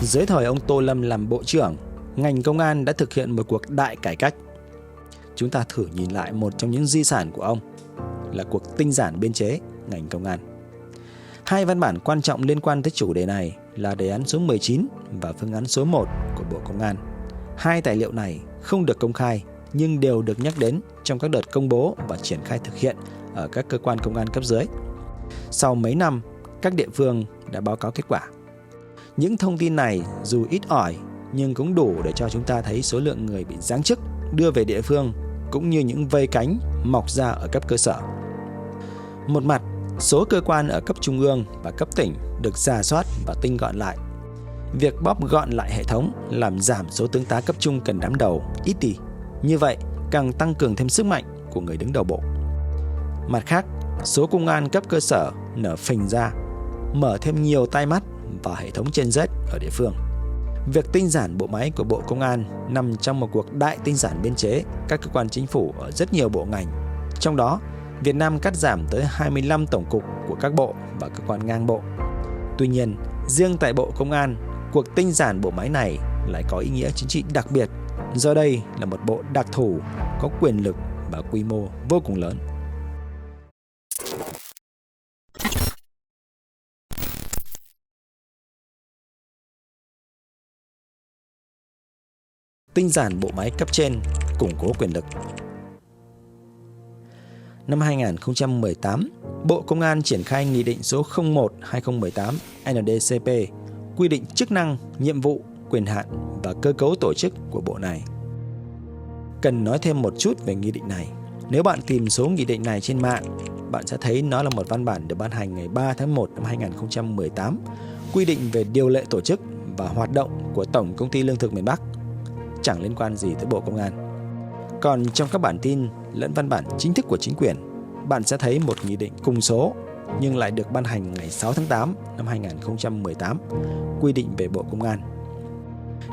Dưới thời ông Tô Lâm làm Bộ trưởng, ngành công an đã thực hiện một cuộc đại cải cách. Chúng ta thử nhìn lại một trong những di sản của ông là cuộc tinh giản biên chế ngành công an. Hai văn bản quan trọng liên quan tới chủ đề này là đề án số 19 và phương án số 1 của Bộ Công an. Hai tài liệu này không được công khai nhưng đều được nhắc đến trong các đợt công bố và triển khai thực hiện ở các cơ quan công an cấp dưới. Sau mấy năm, các địa phương đã báo cáo kết quả. Những thông tin này dù ít ỏi nhưng cũng đủ để cho chúng ta thấy số lượng người bị giáng chức đưa về địa phương cũng như những vây cánh mọc ra ở cấp cơ sở. Một mặt, số cơ quan ở cấp trung ương và cấp tỉnh được rà soát và tinh gọn lại. Việc bóp gọn lại hệ thống làm giảm số tướng tá cấp trung cần đám đầu ít đi. Như vậy, càng tăng cường thêm sức mạnh của người đứng đầu bộ. Mặt khác, số công an cấp cơ sở nở phình ra, mở thêm nhiều tai mắt vào hệ thống trên Z ở địa phương. Việc tinh giản bộ máy của Bộ Công an nằm trong một cuộc đại tinh giản biên chế các cơ quan chính phủ ở rất nhiều bộ ngành. Trong đó, Việt Nam cắt giảm tới 25 tổng cục của các bộ và cơ quan ngang bộ. Tuy nhiên, riêng tại Bộ Công an, cuộc tinh giản bộ máy này lại có ý nghĩa chính trị đặc biệt, do đây là một bộ đặc thù, có quyền lực và quy mô vô cùng lớn. Tinh giản bộ máy cấp trên, củng cố quyền lực. Năm 2018, Bộ Công an triển khai Nghị định số 01/2018 NDCP quy định chức năng, nhiệm vụ, quyền hạn và cơ cấu tổ chức của bộ này. Cần nói thêm một chút về nghị định này. Nếu bạn tìm số nghị định này trên mạng, bạn sẽ thấy nó là một văn bản được ban hành ngày 3 tháng 1 năm 2018, quy định về điều lệ tổ chức và hoạt động của Tổng Công ty Lương thực miền Bắc, chẳng liên quan gì tới Bộ Công an. Còn trong các bản tin lẫn văn bản chính thức của chính quyền, bạn sẽ thấy một nghị định cùng số nhưng lại được ban hành ngày 6 tháng 8 năm 2018, quy định về Bộ Công an.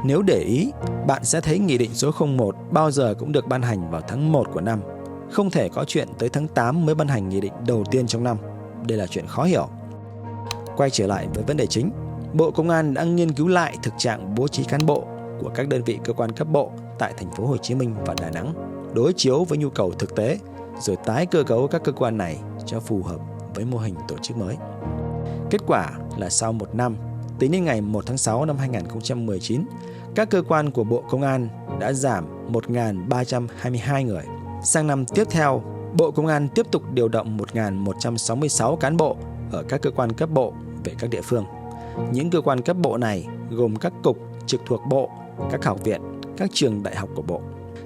Nếu để ý, bạn sẽ thấy Nghị định số 01 bao giờ cũng được ban hành vào tháng 1 của năm. Không thể có chuyện tới tháng 8 mới ban hành nghị định đầu tiên trong năm. Đây là chuyện khó hiểu. Quay trở lại với vấn đề chính, Bộ Công an đã nghiên cứu lại thực trạng bố trí cán bộ của các đơn vị cơ quan cấp bộ tại thành phố Hồ Chí Minh và Đà Nẵng, đối chiếu với nhu cầu thực tế, rồi tái cơ cấu các cơ quan này cho phù hợp với mô hình tổ chức mới. Kết quả là sau một năm, tính đến ngày 1 tháng 6 năm 2019, các cơ quan của Bộ Công an đã giảm 1.322 người. Sang năm tiếp theo, Bộ Công an tiếp tục điều động 1.166 cán bộ ở các cơ quan cấp bộ về các địa phương. Những cơ quan cấp bộ này gồm các cục trực thuộc bộ, các học viện, các trường đại học của bộ.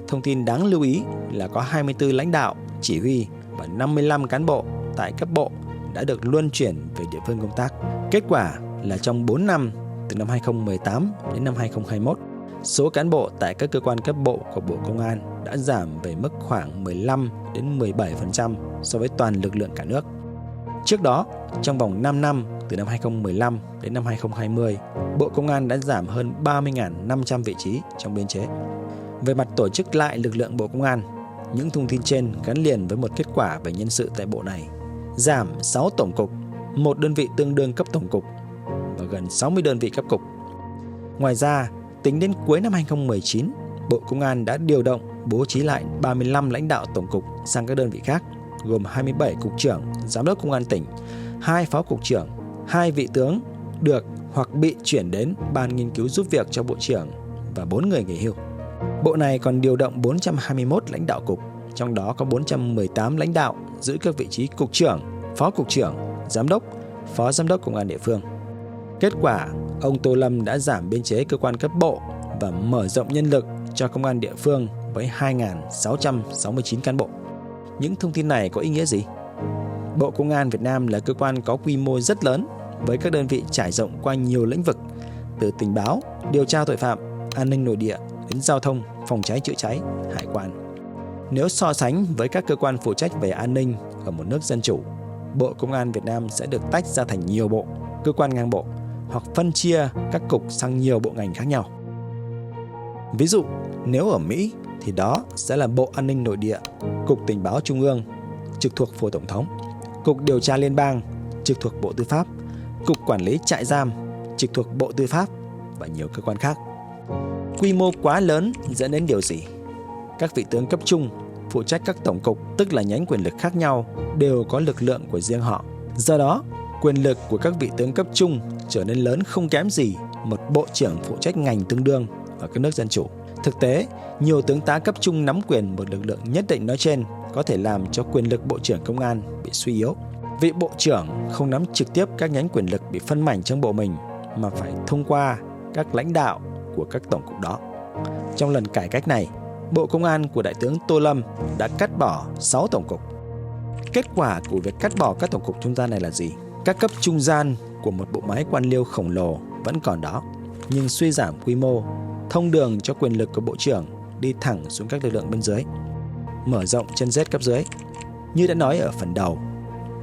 Thông tin đáng lưu ý là có 24 lãnh đạo, chỉ huy và 55 cán bộ tại cấp bộ đã được luân chuyển về địa phương công tác. Kết quả là trong 4 năm, từ năm 2018 đến năm 2021, số cán bộ tại các cơ quan cấp bộ của Bộ Công an đã giảm về mức khoảng 15 đến 17% so với toàn lực lượng cả nước. Trước đó, trong vòng 5 năm, từ năm 2015 đến năm 2020, Bộ Công an đã giảm hơn 30.500 vị trí trong biên chế. Về mặt tổ chức lại lực lượng Bộ Công an, những thông tin trên gắn liền với một kết quả về nhân sự tại bộ này. Giảm 6 tổng cục, 1 đơn vị tương đương cấp tổng cục và gần 60 đơn vị cấp cục. Ngoài ra, tính đến cuối năm 2019, Bộ Công an đã điều động bố trí lại 35 lãnh đạo tổng cục sang các đơn vị khác, gồm 27 cục trưởng, giám đốc công an tỉnh, 2 phó cục trưởng, 2 vị tướng được hoặc bị chuyển đến ban nghiên cứu giúp việc cho bộ trưởng và 4 người nghỉ hưu. Bộ này còn điều động 421 lãnh đạo cục, trong đó có 418 lãnh đạo giữ các vị trí cục trưởng, phó cục trưởng, giám đốc, phó giám đốc công an địa phương. Kết quả, ông Tô Lâm đã giảm biên chế cơ quan cấp bộ và mở rộng nhân lực cho công an địa phương với 2.669 cán bộ. Những thông tin này có ý nghĩa gì? Bộ Công an Việt Nam là cơ quan có quy mô rất lớn với các đơn vị trải rộng qua nhiều lĩnh vực, từ tình báo, điều tra tội phạm, an ninh nội địa đến giao thông, phòng cháy chữa cháy, hải quan. Nếu so sánh với các cơ quan phụ trách về an ninh ở một nước dân chủ, Bộ Công an Việt Nam sẽ được tách ra thành nhiều bộ, cơ quan ngang bộ hoặc phân chia các cục sang nhiều bộ ngành khác nhau. Ví dụ, nếu ở Mỹ thì đó sẽ là Bộ An ninh Nội địa, Cục Tình báo Trung ương, trực thuộc Phủ Tổng thống, Cục Điều tra Liên bang, trực thuộc Bộ Tư pháp, Cục Quản lý Trại giam, trực thuộc Bộ Tư pháp, và nhiều cơ quan khác. Quy mô quá lớn dẫn đến điều gì? Các vị tướng cấp trung phụ trách các tổng cục, tức là nhánh quyền lực khác nhau, đều có lực lượng của riêng họ. Do đó, quyền lực của các vị tướng cấp trung trở nên lớn không kém gì một bộ trưởng phụ trách ngành tương đương ở các nước dân chủ. Thực tế, nhiều tướng tá cấp trung nắm quyền một lực lượng nhất định nói trên có thể làm cho quyền lực bộ trưởng công an bị suy yếu. Vị bộ trưởng không nắm trực tiếp các nhánh quyền lực bị phân mảnh trong bộ mình, mà phải thông qua các lãnh đạo của các tổng cục đó. Trong lần cải cách này, Bộ Công an của Đại tướng Tô Lâm đã cắt bỏ 6 tổng cục. Kết quả của việc cắt bỏ các tổng cục trung gian này là gì? Các cấp trung gian của một bộ máy quan liêu khổng lồ vẫn còn đó, nhưng suy giảm quy mô, thông đường cho quyền lực của bộ trưởng đi thẳng xuống các lực lượng bên dưới, mở rộng chân rết cấp dưới. Như đã nói ở phần đầu,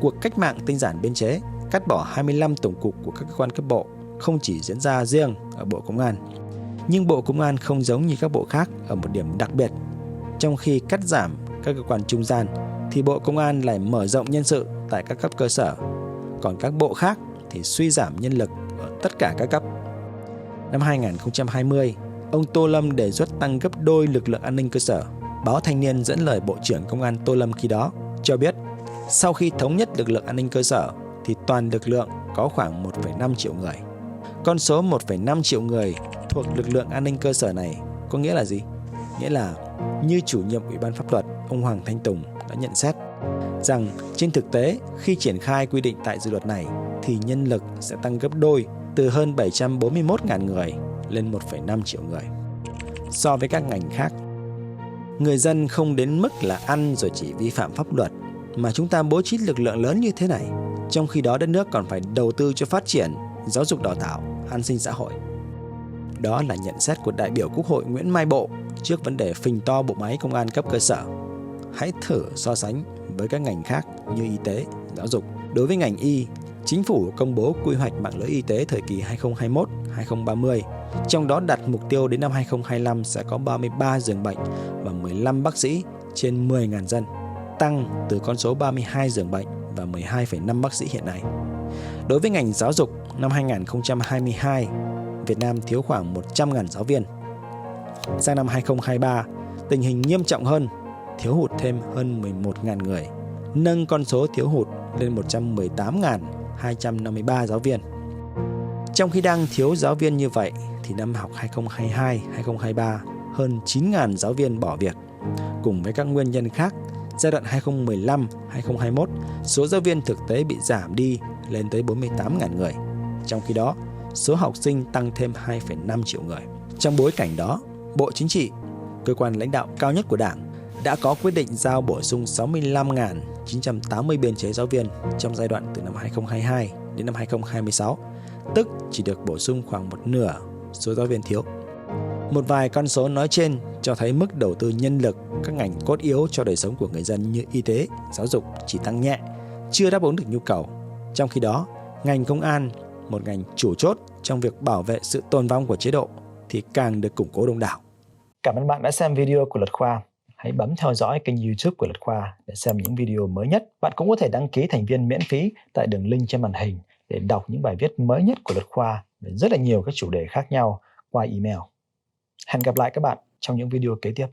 cuộc cách mạng tinh giản biên chế, cắt bỏ 25 tổng cục của các cơ quan cấp bộ không chỉ diễn ra riêng ở Bộ Công an. Nhưng Bộ Công an không giống như các bộ khác ở một điểm đặc biệt. Trong khi cắt giảm các cơ quan trung gian, thì Bộ Công an lại mở rộng nhân sự tại các cấp cơ sở. Còn các bộ khác thì suy giảm nhân lực ở tất cả các cấp. Năm 2020, ông Tô Lâm đề xuất tăng gấp đôi lực lượng an ninh cơ sở. Báo Thanh niên dẫn lời Bộ trưởng Công an Tô Lâm khi đó cho biết, sau khi thống nhất lực lượng an ninh cơ sở thì toàn lực lượng có khoảng 1,5 triệu người. Con số 1,5 triệu người thuộc lực lượng an ninh cơ sở này có nghĩa là gì? Nghĩa là như chủ nhiệm Ủy ban Pháp luật, ông Hoàng Thanh Tùng đã nhận xét rằng trên thực tế khi triển khai quy định tại dự luật này thì nhân lực sẽ tăng gấp đôi từ hơn 741.000 người lên 1,5 triệu người. So với các ngành khác, người dân không đến mức là ăn rồi chỉ vi phạm pháp luật, mà chúng ta bố trí lực lượng lớn như thế này, trong khi đó đất nước còn phải đầu tư cho phát triển, giáo dục đào tạo, an sinh xã hội. Đó là nhận xét của đại biểu Quốc hội Nguyễn Mai Bộ trước vấn đề phình to bộ máy công an cấp cơ sở. Hãy thử so sánh với các ngành khác như y tế, giáo dục. Đối với ngành y, Chính phủ công bố quy hoạch mạng lưới y tế thời kỳ 2021-2030, trong đó đặt mục tiêu đến năm 2025 sẽ có 33 giường bệnh và 15 bác sĩ trên 10.000 dân, tăng từ con số 32 giường bệnh và 12,5 bác sĩ hiện nay. Đối với ngành giáo dục, năm 2022, Việt Nam thiếu khoảng 100.000 giáo viên. Sang năm 2023, tình hình nghiêm trọng hơn, thiếu hụt thêm hơn 11.000 người, nâng con số thiếu hụt lên 118.253 giáo viên. Trong khi đang thiếu giáo viên như vậy, thì năm học 2022-2023, hơn 9.000 giáo viên bỏ việc. Cùng với các nguyên nhân khác, giai đoạn 2015-2021, số giáo viên thực tế bị giảm đi lên tới 48.000 người. Trong khi đó, số học sinh tăng thêm 2,5 triệu người. Trong bối cảnh đó, Bộ Chính trị, cơ quan lãnh đạo cao nhất của Đảng, đã có quyết định giao bổ sung 65.980 biên chế giáo viên trong giai đoạn từ năm 2022 đến năm 2026, tức chỉ được bổ sung khoảng một nửa số giáo viên thiếu. Một vài con số nói trên cho thấy mức đầu tư nhân lực các ngành cốt yếu cho đời sống của người dân như y tế, giáo dục chỉ tăng nhẹ, chưa đáp ứng được nhu cầu. Trong khi đó, ngành công an, một ngành chủ chốt trong việc bảo vệ sự tồn vong của chế độ, thì càng được củng cố đông đảo. Cảm ơn bạn đã xem video của Luật Khoa. Hãy bấm theo dõi kênh YouTube của Luật Khoa để xem những video mới nhất. Bạn cũng có thể đăng ký thành viên miễn phí tại đường link trên màn hình để đọc những bài viết mới nhất của Luật Khoa về rất là nhiều các chủ đề khác nhau qua email. Hẹn gặp lại các bạn trong những video kế tiếp.